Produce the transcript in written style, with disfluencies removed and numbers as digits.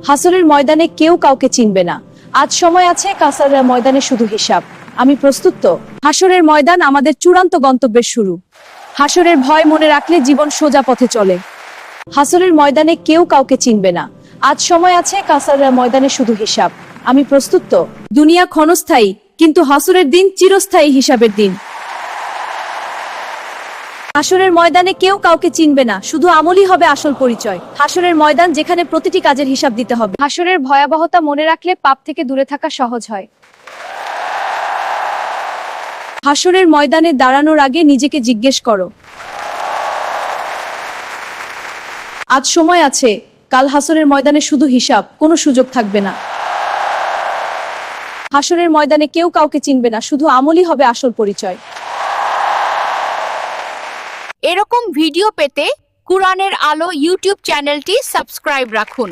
হাসরের ময়দানে কেউ কাউকে চিনবে না। আজ সময় আছে, কাসারের ময়দানে শুধু হিসাব। আমি প্রস্তুত তো। হাসরের ময়দান আমাদের চূড়ান্ত গন্তব্যের শুরু। হাসরের ভয় মনে রাখলে জীবন সোজা পথে চলে। হাসরের ময়দানে কেউ কাউকে চিনবে না। আজ সময় আছে, কাসারের ময়দানে শুধু হিসাব। আমি প্রস্তুত তো। দুনিয়া ক্ষণস্থায়ী, কিন্তু হাসরের দিন চিরস্থায়ী হিসাবের দিন। হাসরের ময়দানে কেউ কাউকে চিনবে না, শুধু আমলই হবে আসল পরিচয়। হাসরের ময়দান, যেখানে প্রতিটি কাজের হিসাব দিতে হবে। হাসরের ভয়াবহতা মনে রাখলে পাপ থেকে দূরে থাকা সহজ হয়। হাসরের ময়দানে দাঁড়ানোর আগে নিজেকে জিজ্ঞেস করো, আজ সময় আছে, কাল হাসরের ময়দানে শুধু হিসাব, কোনো সুযোগ থাকবে না। হাসরের ময়দানে কেউ কাউকে চিনবে না, শুধু আমলই হবে আসল পরিচয়। এরকম ভিডিও পেতে কুরআনের আলো ইউটিউব চ্যানেলটি সাবস্ক্রাইব রাখুন।